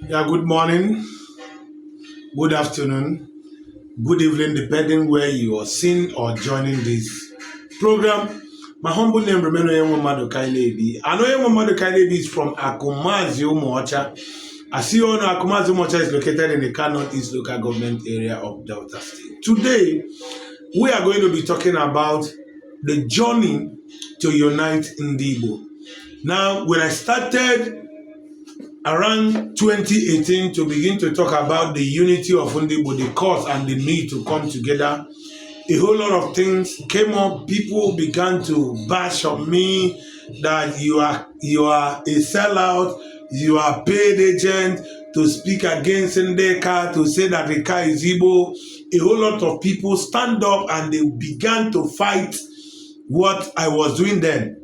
Yeah, good morning, good afternoon, good evening, depending where you are seeing or joining this program. My humble name remains Oyemomadu Kailebi. I know Oyemomadu Kailebi is from Akumazi Umuocha. As you all know, Akumazi Umuocha is located in the Kano East local government area of Delta State. Today, we are going to be talking about the journey to unite Ndibo. Now, when I started around 2018 to begin to talk about the unity of Ndibo, the cause and the need to come together, a whole lot of things came up. People began to bash on me that you are a sellout, you are paid agent to speak against Ndeka, to say that Eka is Igbo. A whole lot of people stand up and they began to fight what I was doing then.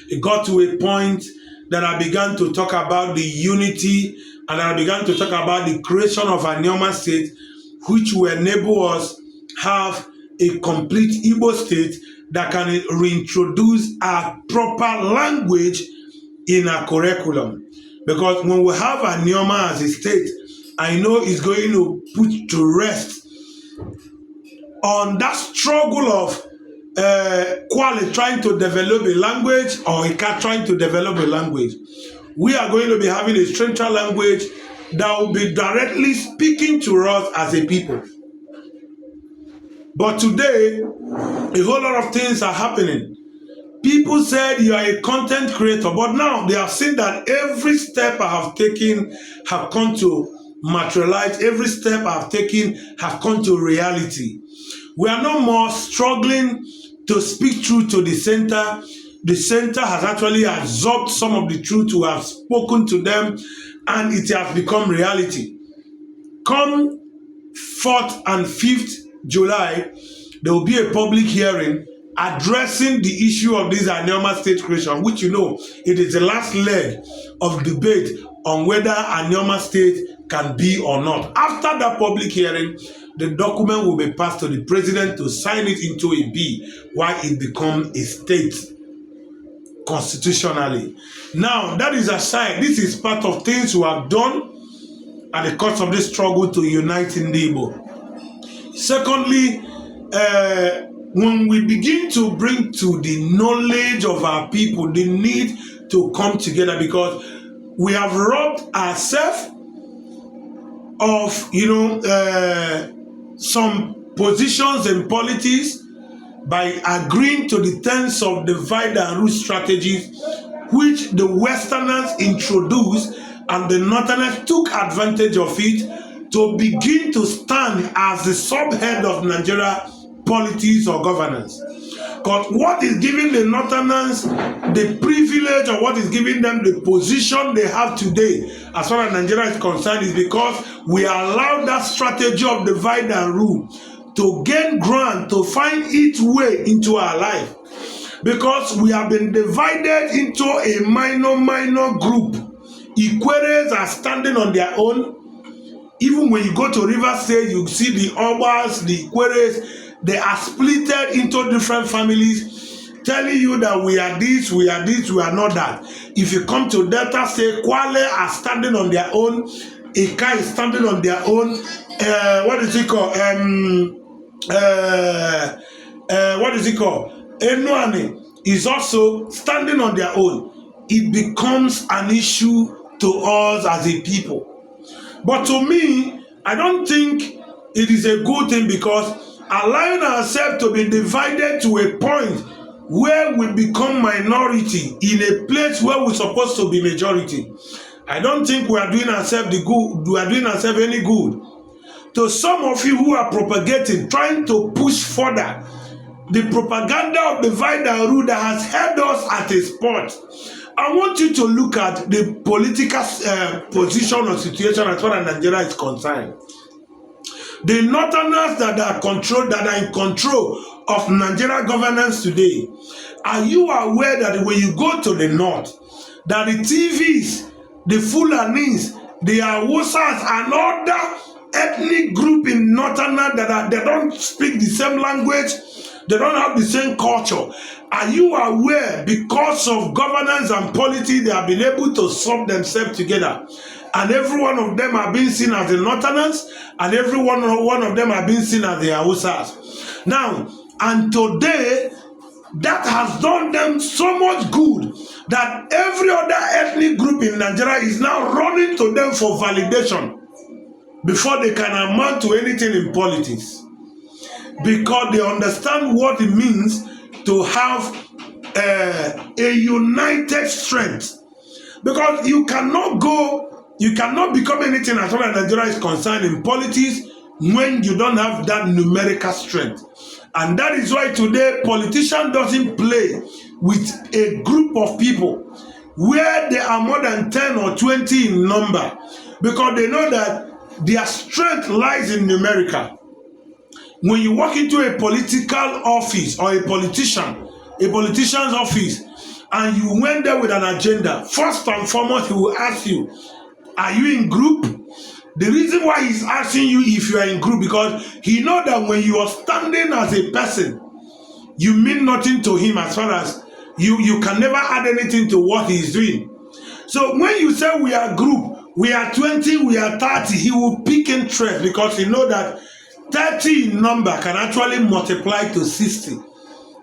It got to a point that I began to talk about the unity and I began to talk about the creation of a Anioma state, which will enable us have a complete Igbo state that can reintroduce a proper language in our curriculum. Because when we have a Anioma as a state, I know it's going to put to rest on that struggle of Kwale trying to develop a language or Ika trying to develop a language. We are going to be having a central language that will be directly speaking to us as a people. But today, a whole lot of things are happening. People said you are a content creator, but now they have seen that every step I have taken have come to materialize. Every step I have taken have come to reality. We are no more struggling to speak truth to the center. The center has actually absorbed some of the truth we have spoken to them, and it has become reality. Come 4th and 5th July, there will be a public hearing addressing the issue of this Anioma state creation, which it is the last leg of debate on whether Anioma state can be or not. After that public hearing, the document will be passed to the president to sign it into a bill while it becomes a state constitutionally. Now, that is aside. This is part of things we have done at the cost of this struggle to unite Ndibo. Secondly, when we begin to bring to the knowledge of our people the need to come together, because we have robbed ourselves of some positions in politics by agreeing to the terms of divide and rule strategies which the Westerners introduced, and the Northerners took advantage of it to begin to stand as the subhead of Nigeria politics or governance. Because what is giving the Northerners the privilege, or what is giving them the position they have today as far as Nigeria is concerned, is because we allow that strategy of divide and rule to gain ground, to find its way into our life. Because we have been divided into a minor group. Ikweres are standing on their own. Even when you go to River State, you see the Obas, the Ikweres, they are splitted into different families, telling you that we are this, we are this, we are not that. If you come to Delta State, Kwale are standing on their own, Ika is standing on their own. What is it called? Enuane is also standing on their own. It becomes an issue to us as a people. But to me, I don't think it is a good thing, because allowing ourselves to be divided to a point where we become minority in a place where we're supposed to be majority, I don't think we are doing ourselves any good. To some of you who are propagating, trying to push further the propaganda of divide and rule that has held us at a spot, I want you to look at the political position or situation as far as Nigeria is concerned. The Northerners that are in control of Nigeria governance today, are you aware that when you go to the north, that the TVs, the Fulanis, the Awusas, and other ethnic group in Northerners they don't speak the same language, they don't have the same culture? Are you aware, because of governance and politics, they have been able to sub themselves together? and every one of them are being seen as the Northerners, and every one of them are being seen as the Hausas. Now, and today, that has done them so much good that every other ethnic group in Nigeria is now running to them for validation before they can amount to anything in politics, because they understand what it means to have a united strength. Because you cannot become anything as far as Nigeria is concerned in politics when you don't have that numerical strength. And that is why today politician doesn't play with a group of people where they are more than 10 or 20 in number, because they know that their strength lies in numerical. When you walk into a political office or a politician's office, and you went there with an agenda, first and foremost, he will ask you, are you in group? The reason why he's asking you if you are in group, because he knows that when you are standing as a person, you mean nothing to him as far as you can never add anything to what he is doing. So when you say we are group, we are 20, we are 30, he will pick interest, because he knows that 30 in number can actually multiply to 60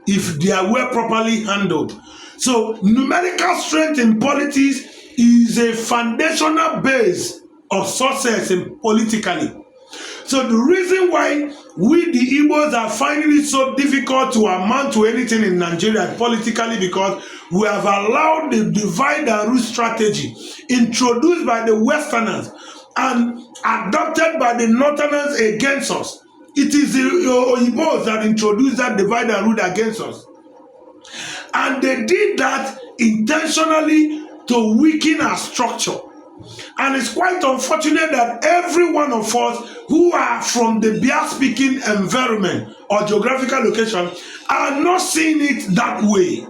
if they are well properly handled. So numerical strength in politics is a foundational base of success in politically. So the reason why we the Igbos are finding it so difficult to amount to anything in Nigeria politically, because we have allowed the divide and rule strategy introduced by the Westerners and adopted by the Northerners against us. It is the Igbos that introduced that divide and rule against us. And they did that intentionally to weaken our structure. And it's quite unfortunate that every one of us who are from the Bia-speaking environment or geographical location are not seeing it that way.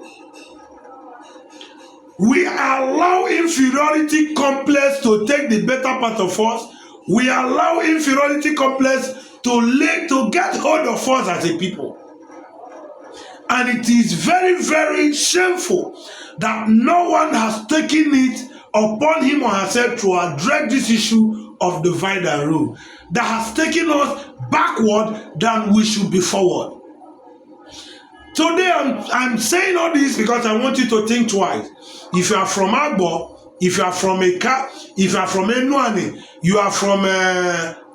We allow inferiority complex to take the better part of us. We allow inferiority complex to get hold of us as a people. And it is very, very shameful that no one has taken it upon him or herself to address this issue of divide and rule that has taken us backward than we should be forward. Today I'm saying all this because I want you to think twice. If you are from Agbo, if you are from Eka, if you are from Enuani, you are from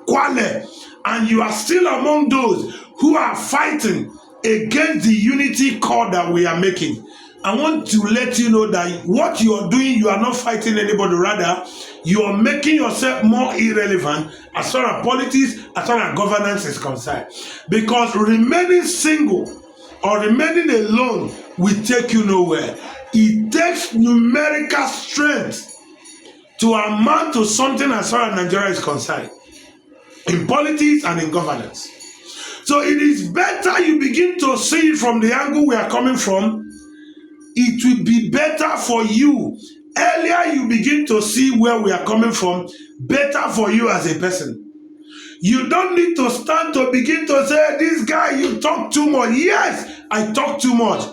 Kwale, and you are still among those who are fighting against the unity call that we are making, I want to let you know that what you are doing, you are not fighting anybody. Rather, you are making yourself more irrelevant as far as politics, as far as governance is concerned. Because remaining single or remaining alone will take you nowhere. It takes numerical strength to amount to something as far as Nigeria is concerned, in politics and in governance. So it is better you begin to see it from the angle we are coming from. It will be better for you. Earlier you begin to see where we are coming from, better for you as a person. You don't need to stand to begin to say, this guy, you talk too much. Yes, I talk too much.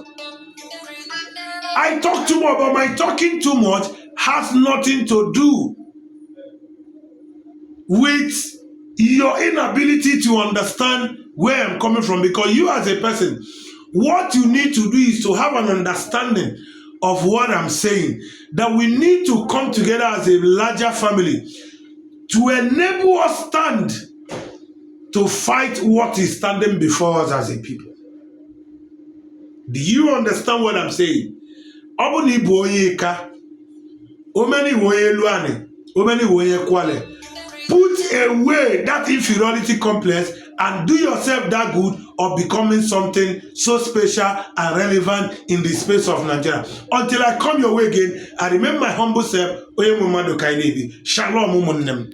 I talk too much, but my talking too much has nothing to do with your inability to understand where I'm coming from. Because you as a person, what you need to do is to have an understanding of what I'm saying. That we need to come together as a larger family to enable us stand to fight what is standing before us as a people. Do you understand what I'm saying? Put away that inferiority complex and do yourself that good of becoming something so special and relevant in the space of Nigeria. Until I come your way again, I remain my humble self, Oye Mumado Kainebi. Shalom.